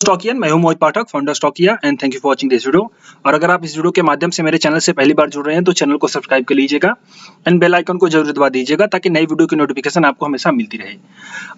स्टॉकियन, मैं हूं Mohit Pathak, founder Stockia and thank you for watching this video. और अगर आप इस वीडियो के माध्यम से मेरे चैनल से पहली बार जुड़ रहे हैं तो चैनल को सब्सक्राइब कर लीजिएगा एंड बेल आइकन को जरूर दबा दीजिएगा ताकि नई वीडियो की नोटिफिकेशन आपको हमेशा मिलती रहे।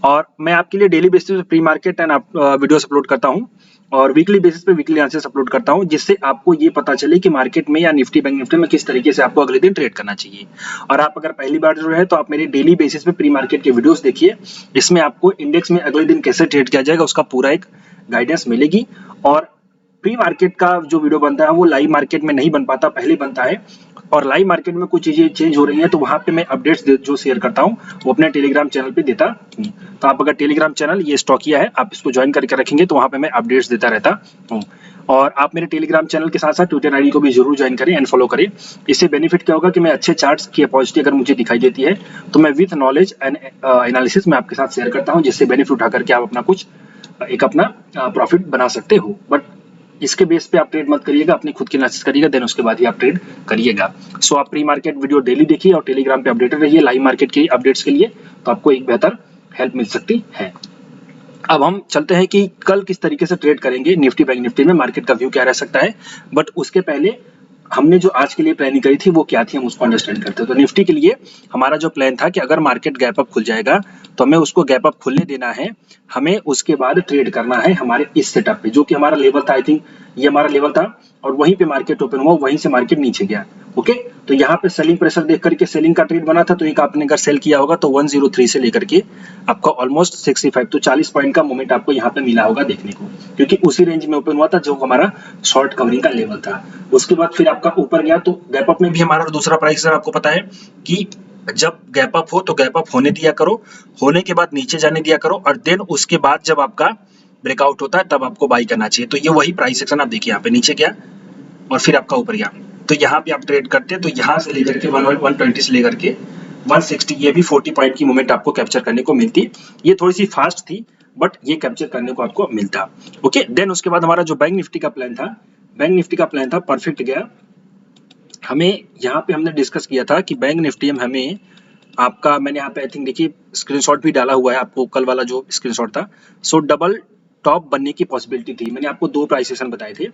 और मैं आपके लिए डेली बेसिस पे pre market and videos upload करता हूं और वीकली बेसिस पे वीकली आंसर्स अपलोड करता हूं, जिससे आपको ये पता चले कि मार्केट में या निफ्टी बैंक निफ्टी में किस तरीके से आपको अगले दिन ट्रेड करना चाहिए। और आप अगर पहली बार जुड़ रहे हैं तो आप मेरे डेली बेसिस पे प्री मार्केट के वीडियोस देखिए। इसमें आपको इंडेक्स में अगले दिन कैसे ट्रेड किया जाएगा उसका पूरा एक गाइडेंस मिलेगी। और प्री मार्केट का जो वीडियो बनता है वो लाइव मार्केट में नहीं बन पाता, पहले बनता है। और लाइव मार्केट में कुछ चीजें चेंज हो रही हैं तो वहां पे मैं अपडेट्स जो शेयर करता हूँ वो अपने टेलीग्राम चैनल पे देता हूँ। तो आप अगर टेलीग्राम चैनल ये स्टॉकिया है, आप इसको ज्वाइन करके रखेंगे तो वहां पे मैं अपडेट्स देता रहता हूँ। और आप मेरे टेलीग्राम चैनल के साथ साथ ट्विटर आईडी को भी जरूर ज्वाइन करें एंड फॉलो करें। इससे बेनिफिट क्या होगा कि मैं अच्छे चार्ट्स की अपॉर्चुनिटी अगर मुझे दिखाई देती है तो मैं विथ नॉलेज एंड एनालिसिस में आपके साथ शेयर करता हूँ, जिससे बेनिफिट उठा करके आप अपना कुछ एक अपना प्रॉफिट बना सकते हो। बट इसके बेस पे आप ट्रेड मत करिएगा, अपनी खुद की एनालिसिस करिएगा, देन उसके बाद ही आप ट्रेड करिएगा। सो आप प्री मार्केट वीडियो डेली देखिए और टेलीग्राम पे अपडेटेड रहिए लाइव मार्केट की अपडेट्स के लिए, तो आपको एक बेहतर हेल्प मिल सकती है। अब हम चलते हैं कि कल किस तरीके से ट्रेड करेंगे निफ्टी बैंक निफ्टी में, मार्केट का व्यू क्या रह सकता है। बट उसके पहले हमने जो आज के लिए प्लानिंग करी थी वो क्या थी, हम उसको अंडरस्टैंड करते हैं। तो निफ्टी के लिए हमारा जो प्लान था कि अगर मार्केट गैप अप खुल जाएगा तो हमें उसको गैप अप खुलने देना है, हमें उसके बाद ट्रेड करना है हमारे इस सेटअप पे, जो कि हमारा लेवल था। आई थिंक ये हमारा लेवल था और वहीं पे मार्केट ओपन हुआ, वहीं से मार्केट नीचे गया। ओके, तो यहाँ पे सेलिंग प्रेशर देख करके सेलिंग का ट्रेड बना था। तो एक आपने अगर सेल किया होगा तो 103 से लेकर के आपका ऑलमोस्ट 65, तो 40 पॉइंट का मूवमेंट आपको यहाँ पे मिला होगा देखने को, क्योंकि उसी रेंज में ओपन हुआ था जो हमारा शॉर्ट कवरिंग का लेवल था। उसके बाद फिर आपका ऊपर गया, तो गैप अप में भी हमारा दूसरा प्राइस आपको पता है कि जब गैप अप हो तो गैप अप होने दिया करो, होने के बाद नीचे जाने दिया करो, और देन उसके बाद जब आपका ब्रेकआउट होता है तब आपको बाई करना चाहिए। तो ये वही प्राइस सेक्शन आप देखिए, यहाँ पे नीचे गया और फिर आपका ऊपर गया, तो यहाँ पे आप ट्रेड करते हैं। तो यहाँ से लेकर के 120 से लेकर के 160, ये भी 40 पॉइंट की मूवमेंट आपको कैप्चर करने को मिलती। ये थोड़ी सी फास्ट थी बट ये कैप्चर करने को आपको मिलता। ओके, देन उसके बाद हमारा जो बैंक निफ्टी का प्लान था, बैंक निफ्टी का प्लान था परफेक्ट गया। हमें यहाँ पे हमने डिस्कस किया था कि बैंक निफ्टी में हमें आपका, मैंने यहाँ पे आई थिंक देखिए स्क्रीनशॉट भी डाला हुआ है आपको, कल वाला जो स्क्रीनशॉट था। सो डबल टॉप बनने की पॉसिबिलिटी थी। मैंने आपको दो प्राइस सेशन बताए थे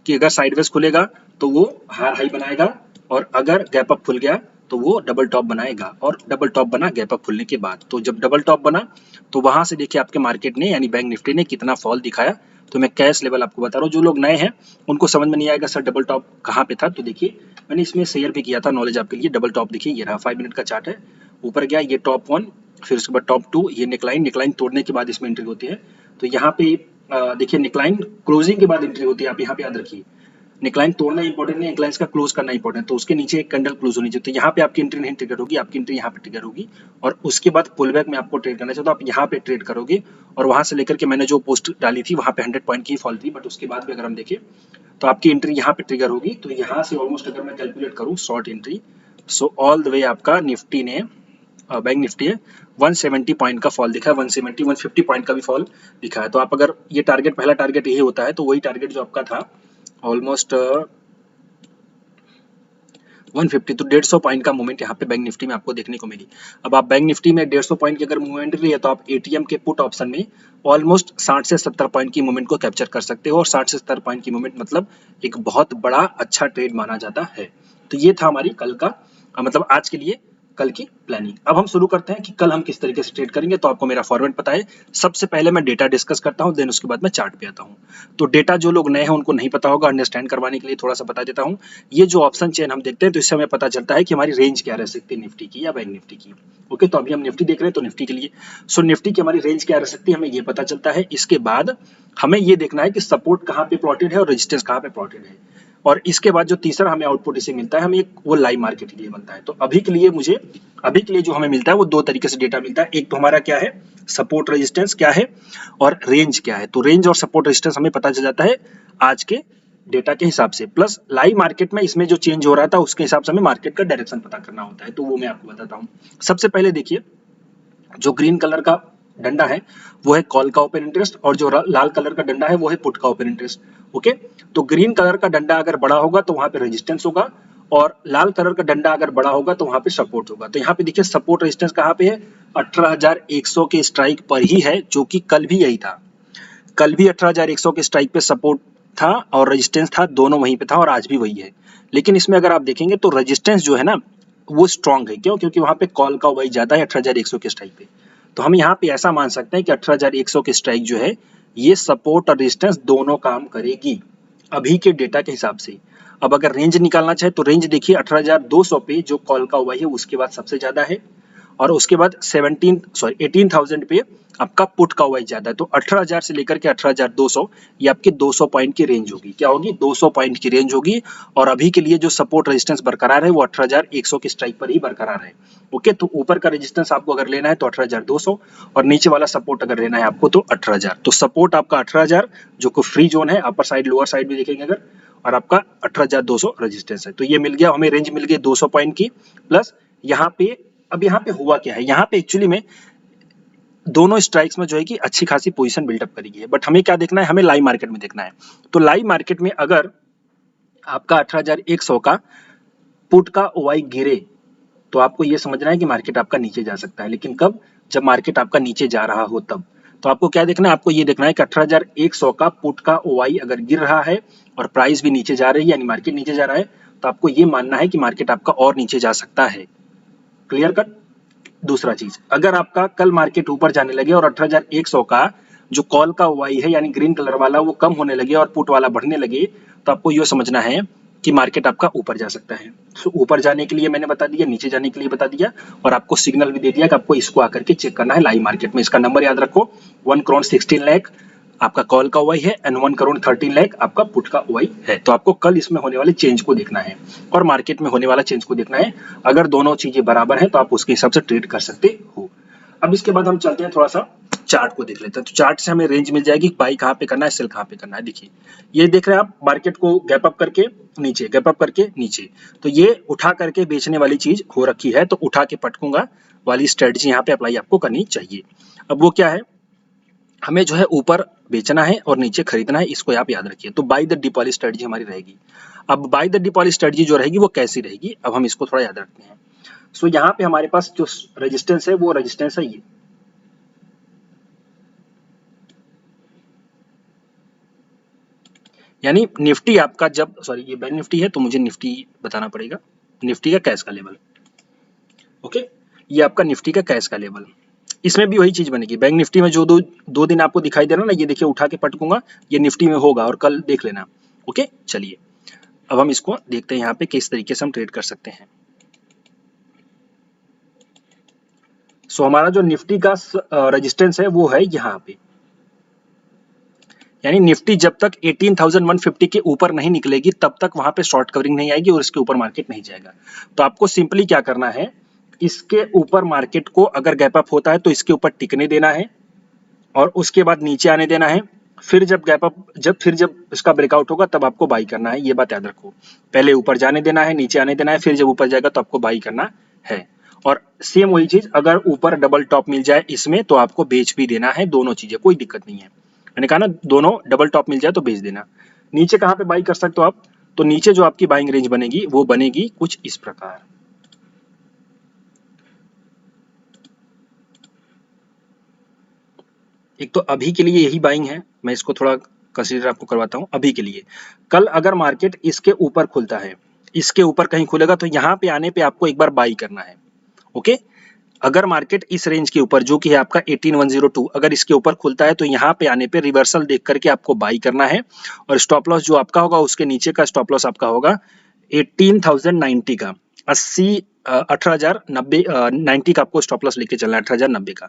कि अगर साइडवेज खुलेगा तो वो हाई बनाएगा, और अगर गैप अप खुल गया तो वो डबल टॉप बनाएगा। और डबल टॉप बना गैप अप खुलने के बाद। तो जब डबल टॉप बना तो वहां से देखिए आपके मार्केट ने यानी बैंक निफ्टी ने कितना फॉल दिखाया। तो मैं कैश लेवल आपको बता रहा हूँ, जो लोग नए हैं उनको समझ में नहीं आएगा सर डबल टॉप कहाँ पे था। तो देखिए मैंने इसमें शेयर भी किया था नॉलेज आपके लिए। डबल टॉप देखिए, ये रहा 5 मिनट का चार्ट है, ऊपर गया ये टॉप 1, फिर उसके बाद टॉप 2, ये निकलाइन, निकलाइन तोड़ने के बाद इसमें एंट्री होती है। तो यहाँ पे देखिए निकलाइन क्लोजिंग के बाद एंट्री होती है, आप यहाँ पे याद रखिए। निकलाइन तोड़ना इंपॉर्टेंट नहीं, निकलाइन का क्लोज करना इंपॉर्टेंट। तो उसके नीचे एक कैंडल क्लोज होनी चाहिए, तो यहाँ पे आपकी एंट्री नहीं ट्रिगर होगी, आपकी एंट्री यहाँ पे ट्रिगर होगी। और उसके बाद पुल बैक में आपको ट्रेड करना चाहिए, तो आप यहाँ पे ट्रेड करोगे। और वहां से लेकर के मैंने जो पोस्ट डाली थी वहां पे 100 पॉइंट की फॉल थी, बट उसके बाद भी अगर हम देखें तो आपकी एंट्री यहाँ पे ट्रिगर होगी। तो यहाँ से ऑलमोस्ट अगर मैं कैलकुलेट करूँ short entry, so all the way आपका निफ्टी ने बैंक निफ्टी है 170 पॉइंट का फॉल दिखा है, 170 150 पॉइंट का भी फॉल दिखा है। तो आप अगर ये टारगेट, पहला टारगेट यही होता है, तो वही टारगेट जो आपका था ऑलमोस्ट 150, तो 150 पॉइंट का मूवमेंट यहाँ पे बैंक निफ्टी में आपको देखने को मिली। अब आप बैंक निफ्टी में 150 पॉइंट की अगर मूवमेंट रही है तो आप एटीएम के पुट ऑप्शन में ऑलमोस्ट 60 से 70 पॉइंट की मूवमेंट को कैप्चर कर सकते हो। और 60 से 70 पॉइंट की मूवमेंट मतलब एक बहुत बड़ा अच्छा ट्रेड माना जाता है। तो ये था हमारी कल का मतलब आज के लिए कल की प्लानिंग। अब हम शुरू करते हैं कि कल हम किस तरीके से ट्रेड करेंगे। तो आपको मेरा फॉर्मेट पता है, सबसे पहले मैं डेटा डिस्कस करता हूं, देन उसके बाद मैं चार्ट पे आता हूं। तो डेटा जो लोग नए हैं उनको नहीं पता होगा, अंडरस्टैंड करवाने के लिए थोड़ा सा बता देता हूं। ये जो ऑप्शन चेन हम देखते हैं तो इससे हमें पता चलता है कि हमारी रेंज क्या रह सकती है निफ्टी की या बैंक निफ्टी की। ओके, तो अभी हम निफ्टी देख रहे हैं, तो निफ्टी के लिए सो निफ्टी की हमारी रेंज क्या रह सकती है हमें ये पता चलता है। इसके बाद हमें ये देखना है कि सपोर्ट कहाँ पे प्लॉटेड है और रेजिस्टेंस कहाँ पे प्लॉटेड है। और इसके बाद जो तीसरा हमें आउटपुट इसे मिलता है, हमें एक वो लाइव मार्केट के लिए बनता है। तो अभी के लिए मुझे, अभी के लिए जो हमें मिलता है वो दो तरीके से डेटा मिलता है। एक तो हमारा क्या है, सपोर्ट रेजिस्टेंस क्या है और रेंज क्या है। तो रेंज और सपोर्ट रेजिस्टेंस हमें पता चल जाता है आज के डेटा के हिसाब से, प्लस लाइव मार्केट में इसमें जो चेंज हो रहा था उसके हिसाब से हमें मार्केट का डायरेक्शन पता करना होता है। तो वो मैं आपको बताता हूँ। सबसे पहले देखिए, जो ग्रीन कलर का डंडा है वो है कॉल का ओपन इंटरेस्ट, और जो लाल कलर का डंडा है वो है पुट का ओपन इंटरेस्ट। ओके, तो ग्रीन कलर का डंडा अगर बड़ा होगा तो वहां पे रेजिस्टेंस होगा, और लाल कलर का डंडा अगर बड़ा होगा तो वहां पे सपोर्ट होगा। तो यहाँ पे देखिए सपोर्ट रेजिस्टेंस कहाँ पे है, 18,100 के स्ट्राइक पर ही है, जो कि कल भी यही था। कल भी 18,100 के स्ट्राइक पे सपोर्ट था और रेजिस्टेंस था, दोनों वहीं पे था और आज भी वही है। लेकिन इसमें अगर आप देखेंगे तो रेजिस्टेंस जो है ना वो स्ट्रांग है। क्यों? क्योंकि वहां पे कॉल का वाई ज्यादा है 18,100 के स्ट्राइक पे। तो हम यहाँ पे ऐसा मान सकते हैं कि 18,100 के स्ट्राइक जो है ये सपोर्ट और रेजिस्टेंस दोनों काम करेगी अभी के डेटा के हिसाब से। अब अगर रेंज निकालना चाहे तो रेंज देखिए 18,200 पे जो कॉल का वाई है उसके बाद सबसे ज्यादा है, और उसके बाद 18,000 पे आपका पुट का वाई ज्यादा है। तो 18,000 से लेकर के 18,200 ये आपकी 200 पॉइंट की रेंज होगी। क्या होगी? 200 पॉइंट की रेंज होगी। और अभी के लिए जो सपोर्ट रेजिस्टेंस बरकरार है वो 18,100 के स्ट्राइक पर ही बरकरार है। ओके, तो ऊपर का रेजिस्टेंस आपको अगर लेना है तो 18,200 और नीचे वाला सपोर्ट अगर लेना है आपको तो 18,000। तो सपोर्ट आपका 18,000 जो को फ्री जोन है, अपर साइड लोअर साइड भी देखेंगे अगर, और आपका 18,200 रेजिस्टेंस है। तो ये मिल गया हमें, रेंज मिल गई 200 पॉइंट की। प्लस यहाँ पे, अब यहाँ पे हुआ क्या है, यहाँ पे एक्चुअली में दोनों स्ट्राइक्स में जो है कि अच्छी खासी पोजीशन बिल्डअप करी है। बट हमें क्या देखना है? हमें लाइव मार्केट में देखना है। तो लाइव मार्केट में अगर आपका 18,100 का पुट का ओवाई गिरे तो आपको ये समझना है कि मार्केट आपका नीचे जा सकता है। लेकिन कब? जब मार्केट आपका नीचे जा रहा हो तब। तो आपको क्या देखना है? आपको ये देखना है कि 18,100 का पुट का ओवाई अगर गिर रहा है और प्राइस भी नीचे जा रही है, यानी मार्केट नीचे जा रहा है, तो आपको ये मानना है कि मार्केट आपका और नीचे जा सकता है। Clear cut? दूसरा चीज, अगर आपका कल मार्केट ऊपर जाने लगे और 18,100 का जो कॉल का वाई है यानी ग्रीन कलर वाला वो कम होने लगे और पुट वाला बढ़ने लगे, तो आपको यह समझना है कि मार्केट आपका ऊपर जा सकता है। तो ऊपर जाने के लिए मैंने बता दिया, नीचे जाने के लिए बता दिया, और आपको सिग्नल भी दे दिया कि आपको इसको आकर के चेक करना है लाइव मार्केट में। इसका नंबर याद रखो, 1 करोड़ 16 लाख आपका कॉल का वाई है एंड 1 करोड़ 13 लाख आपका पुट का वाई है। तो आपको कल इसमें होने वाले चेंज को देखना है और मार्केट में होने वाला चेंज को देखना है। अगर दोनों चीजें बराबर हैं तो आप उसके हिसाब से ट्रेड कर सकते हो। अब इसके बाद हम चलते हैं, थोड़ा सा चार्ट को देख लेते हैं। तो चार्ट से हमें रेंज मिल जाएगी, बाई कहाँ पे करना है, सेल कहाँ पे करना है। देखिए ये देख रहे हैं आप, मार्केट को गैप अप करके नीचे, गैप अप करके नीचे, तो ये उठा करके बेचने वाली चीज हो रखी है। तो उठा के पटकूंगा वाली स्ट्रेटजी यहाँ पे अप्लाई आपको करनी चाहिए। अब वो क्या है? हमें जो है ऊपर बेचना है और नीचे खरीदना है, इसको आप याद रखिए। तो बाय द डिप वाली स्ट्रेटजी हमारी रहेगी। अब बाय द डिप वाली स्ट्रेटजी जो रहेगी वो कैसी रहेगी, अब हम इसको थोड़ा याद रखते हैं। सो यहाँ पे हमारे पास जो रेजिस्टेंस है वो रेजिस्टेंस है ये, यानी निफ्टी आपका जब, सॉरी ये बैंक निफ्टी है तो मुझे निफ्टी बताना पड़ेगा, निफ्टी का कैश का लेवल। ओके, ये आपका निफ्टी का कैश का लेवल। इसमें भी वही चीज बनेगी। बैंक निफ्टी में जो दो दिन आपको दिखाई दे रहा ना, ये देखिए उठा के पटकूंगा, ये निफ्टी में होगा और कल देख लेना। ओके, चलिए अब हम इसको देखते हैं यहाँ पे किस तरीके से हम ट्रेड कर सकते हैं। सो हमारा जो निफ्टी का रेजिस्टेंस है वो है यहाँ पे, यानी निफ्टी जब तक 18,150 के ऊपर नहीं निकलेगी तब तक वहां पे शॉर्ट कवरिंग नहीं आएगी और इसके ऊपर मार्केट नहीं जाएगा। तो आपको सिंपली क्या करना है, इसके ऊपर मार्केट को अगर गैप अप होता है तो इसके ऊपर टिकने देना है और उसके बाद नीचे आने देना है। फिर जब गैप अप, जब इसका ब्रेकआउट होगा तब आपको बाई करना है। ये बात याद रखो, पहले ऊपर जाने देना है, नीचे आने देना है, फिर जब ऊपर जाएगा तो आपको बाई करना है। और सेम वही चीज, अगर ऊपर डबल टॉप मिल जाए इसमें तो आपको बेच भी देना है। दोनों चीजें, कोई दिक्कत नहीं है। मैंने कहा ना, दोनों डबल टॉप मिल जाए तो बेच देना। नीचे कहाँ पे बाई कर सकते हो आप? तो नीचे जो आपकी बाइंग रेंज बनेगी वो बनेगी कुछ इस प्रकार। एक तो अभी के लिए यही बाइंग है, मैं इसको थोड़ा कंसीडर आपको करवाता हूं। अभी के लिए कल अगर मार्केट इसके ऊपर खुलता है, इसके ऊपर कहीं खुलेगा तो यहाँ पे आने पे आपको एक बार बाई करना है। ओके, अगर मार्केट इस रेंज के ऊपर जो कि है आपका 18,102, अगर इसके ऊपर खुलता है तो यहाँ पे आने पे रिवर्सल देख करके आपको बाई करना है। और स्टॉप लॉस जो आपका होगा उसके नीचे का स्टॉप लॉस आपका होगा 18,090 का, 18,090 90 का आपको स्टॉप लॉस लेके चलना है, 18,090 का।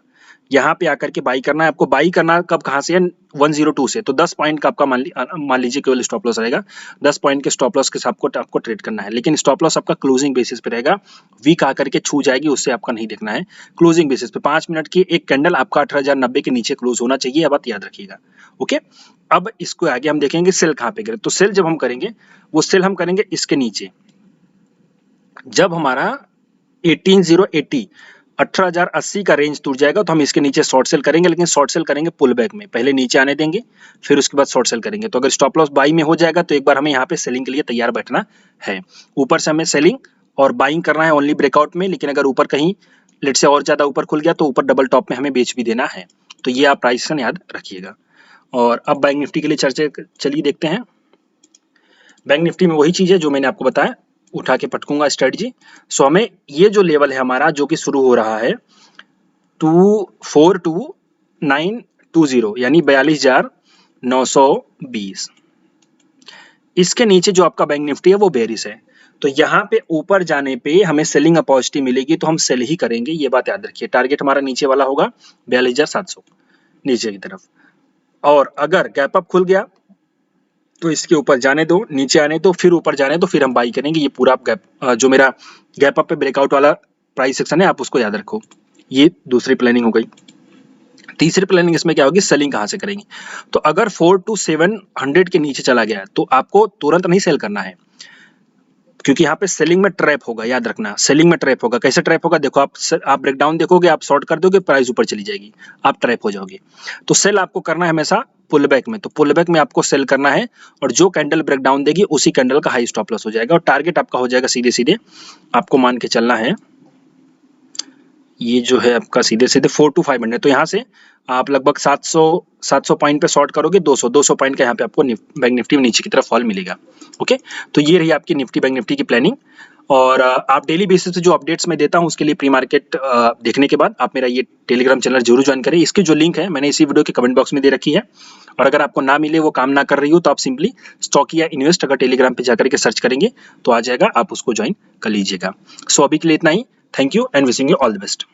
यहाँ पे आकर के बाई करना है आपको। बाई करना कब, कहाँ से है? 102 से। तो 10 पॉइंट का आपका मान लीजिए केवल स्टॉप लॉस रहेगा। 10 पॉइंट के स्टॉप लॉस के साथ आपको ट्रेड करना है, लेकिन स्टॉप लॉस आपका क्लोजिंग बेसिस पे रहेगा। वीक आकर के छू जाएगी उससे आपका नहीं देखना है, क्लोजिंग बेसिस पे 5 मिनट की एक कैंडल आपका 18,090 के नीचे क्लोज होना चाहिए। अब बात याद रखिएगा। ओके, अब इसको आगे हम देखेंगे सेल कहाँ पे करें। तो सेल जब हम करेंगे वो सेल हम करेंगे इसके नीचे, जब हमारा 18,080 18,080 का रेंज टूट जाएगा तो हम इसके नीचे शॉर्ट सेल करेंगे, लेकिन शॉर्ट सेल करेंगे पुल बैक में, पहले नीचे आने देंगे फिर उसके बाद शॉर्ट सेल करेंगे। तो अगर स्टॉप लॉस बाई में हो जाएगा तो एक बार हमें यहाँ पे सेलिंग के लिए तैयार बैठना है। ऊपर से हमें सेलिंग और बाइंग करना है ओनली ब्रेकआउट में, लेकिन अगर ऊपर कहीं लेट से और ज्यादा ऊपर खुल गया तो ऊपर डबल टॉप में हमें बेच भी देना है। तो ये आप प्राइस याद रखिएगा। और अब बैंक निफ्टी के लिए चर्चा चलिए देखते हैं। बैंक निफ्टी में वही चीज़ है जो मैंने आपको बताया, उठा के पटकूंगा स्ट्रेटजी। सो हमें ये जो लेवल है हमारा जो कि शुरू हो रहा है 242920 यानी 42,920, इसके नीचे जो आपका बैंक निफ्टी है वो बेरिश है। तो यहाँ पे ऊपर जाने पे हमें सेलिंग अपॉर्चुनिटी मिलेगी तो हम सेल ही करेंगे, ये बात याद रखिए। टारगेट हमारा नीचे वाला होगा 42,700 नीचे की तरफ, और अगर गैप अप खुल गया तो इसके ऊपर जाने दो, नीचे आने दो, फिर ऊपर जाने दो, फिर हम बाई करेंगे। ये पूरा गैप जो मेरा गैप अप पे ब्रेकआउट वाला प्राइस सेक्शन है आप उसको याद रखो। ये दूसरी प्लानिंग हो गई। तीसरी प्लानिंग इसमें क्या होगी, सेलिंग कहाँ से करेंगे। तो अगर 42700 के नीचे चला गया तो आपको तुरंत नहीं सेल करना है, क्योंकि यहाँ पे सेलिंग में ट्रैप होगा, याद रखना। सेलिंग में ट्रैप होगा। कैसे ट्रैप होगा, देखो आप ब्रेकडाउन देखोगे, आप शॉर्ट कर दोगे, प्राइस ऊपर चली जाएगी, आप ट्रैप हो जाओगे। तो सेल आपको करना है हमेशा पुल बैक में, तो पुल बैक में आपको सेल करना है, और जो कैंडल ब्रेकडाउन देगी उसी कैंडल का हाई स्टॉप लॉस हो जाएगा, और टारगेट आपका हो जाएगा सीधे सीधे, आपको मान के चलना है ये जो है आपका सीधे सीधे 42500। तो यहाँ से आप लगभग 700 पॉइंट पे शॉर्ट करोगे, 200 पॉइंट का यहाँ पे आपको बैंक निफ्टी में नीचे की तरफ फॉल मिलेगा। ओके, तो ये रही आपकी निफ्टी बैंक निफ्टी की प्लानिंग। और आप डेली बेसिस पे जो अपडेट्स मैं देता हूँ उसके लिए प्री मार्केट देखने के बाद आप मेरा ये टेलीग्राम चैनल जरूर ज्वाइन करें। इसकी जो लिंक है मैंने इसी वीडियो के कमेंट बॉक्स में दे रखी है, और अगर आपको ना मिले, वो काम ना कर रही हो, तो आप सिंपली स्टॉकिया इन्वेस्ट अगर टेलीग्राम पे जाकर के सर्च करेंगे तो आ जाएगा, आप उसको ज्वाइन कर लीजिएगा। सो अभी के लिए इतना ही। Thank you and wishing you all the best.